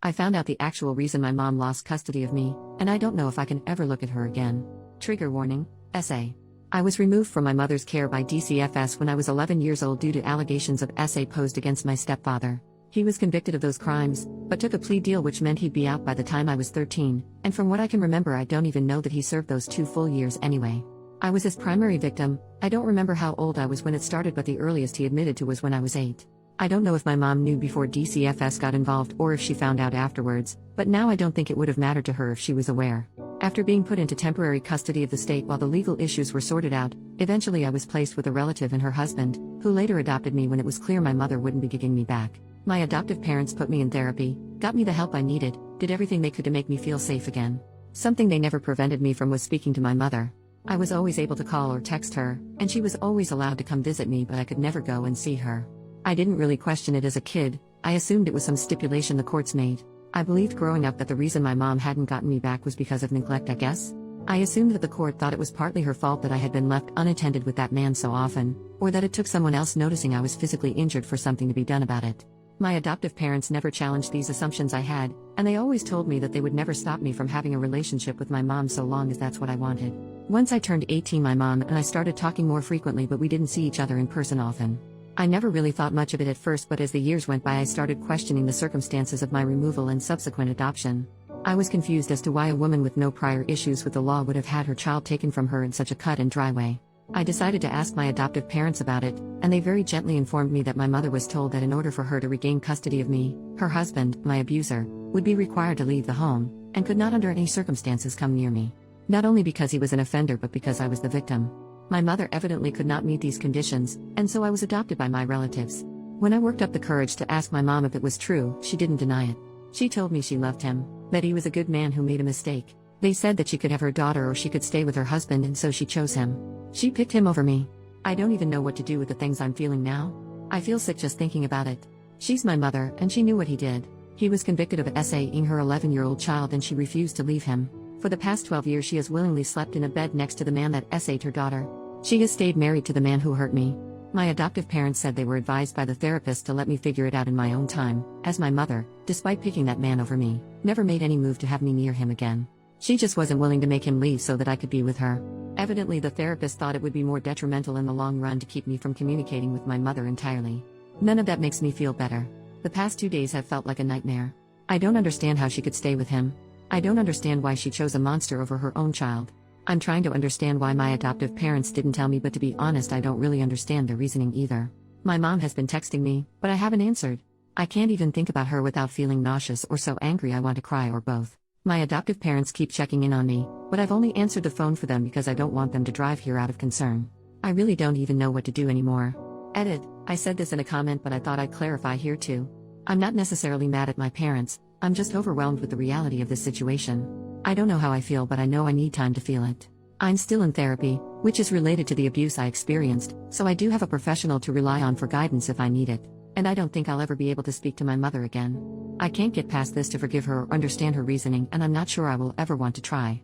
I found out the actual reason my mom lost custody of me, and I don't know if I can ever look at her again. Trigger warning, SA. I was removed from my mother's care by DCFS when I was 11 years old due to allegations of SA posed against my stepfather. He was convicted of those crimes, but took a plea deal which meant he'd be out by the time I was 13, and from what I can remember I don't even know that he served those 2 full years anyway. I was his primary victim. I don't remember how old I was when it started, but the earliest he admitted to was when I was 8. I don't know if my mom knew before DCFS got involved or if she found out afterwards, but now I don't think it would have mattered to her if she was aware. After being put into temporary custody of the state while the legal issues were sorted out, eventually I was placed with a relative and her husband, who later adopted me when it was clear my mother wouldn't be giving me back. My adoptive parents put me in therapy, got me the help I needed, did everything they could to make me feel safe again. Something they never prevented me from was speaking to my mother. I was always able to call or text her, and she was always allowed to come visit me, but I could never go and see her. I didn't really question it as a kid. I assumed it was some stipulation the courts made. I believed growing up that the reason my mom hadn't gotten me back was because of neglect, I guess. I assumed that the court thought it was partly her fault that I had been left unattended with that man so often, or that it took someone else noticing I was physically injured for something to be done about it. My adoptive parents never challenged these assumptions I had, and they always told me that they would never stop me from having a relationship with my mom so long as that's what I wanted. Once I turned 18, my mom and I started talking more frequently, but we didn't see each other in person often. I never really thought much of it at first, but as the years went by I started questioning the circumstances of my removal and subsequent adoption. I was confused as to why a woman with no prior issues with the law would have had her child taken from her in such a cut and dry way. I decided to ask my adoptive parents about it, and they very gently informed me that my mother was told that in order for her to regain custody of me, her husband, my abuser, would be required to leave the home, and could not under any circumstances come near me. Not only because he was an offender but because I was the victim. My mother evidently could not meet these conditions, and so I was adopted by my relatives. When I worked up the courage to ask my mom if it was true, she didn't deny it. She told me she loved him, that he was a good man who made a mistake. They said that she could have her daughter or she could stay with her husband, and so she chose him. She picked him over me. I don't even know what to do with the things I'm feeling now. I feel sick just thinking about it. She's my mother, and she knew what he did. He was convicted of SA-ing her 11-year-old child, and she refused to leave him. For the past 12 years she has willingly slept in a bed next to the man that SA'd her daughter. She has stayed married to the man who hurt me. My adoptive parents said they were advised by the therapist to let me figure it out in my own time, as my mother, despite picking that man over me, never made any move to have me near him again. She just wasn't willing to make him leave so that I could be with her. Evidently the therapist thought it would be more detrimental in the long run to keep me from communicating with my mother entirely. None of that makes me feel better. The past 2 days have felt like a nightmare. I don't understand how she could stay with him. I don't understand why she chose a monster over her own child. I'm trying to understand why my adoptive parents didn't tell me, but to be honest I don't really understand their reasoning either. My mom has been texting me, but I haven't answered. I can't even think about her without feeling nauseous or so angry I want to cry, or both. My adoptive parents keep checking in on me, but I've only answered the phone for them because I don't want them to drive here out of concern. I really don't even know what to do anymore. Edit. I said this in a comment, but I thought I'd clarify here too. I'm not necessarily mad at my parents, I'm just overwhelmed with the reality of this situation. I don't know how I feel, but I know I need time to feel it. I'm still in therapy, which is related to the abuse I experienced, so I do have a professional to rely on for guidance if I need it. And I don't think I'll ever be able to speak to my mother again. I can't get past this to forgive her or understand her reasoning, and I'm not sure I will ever want to try.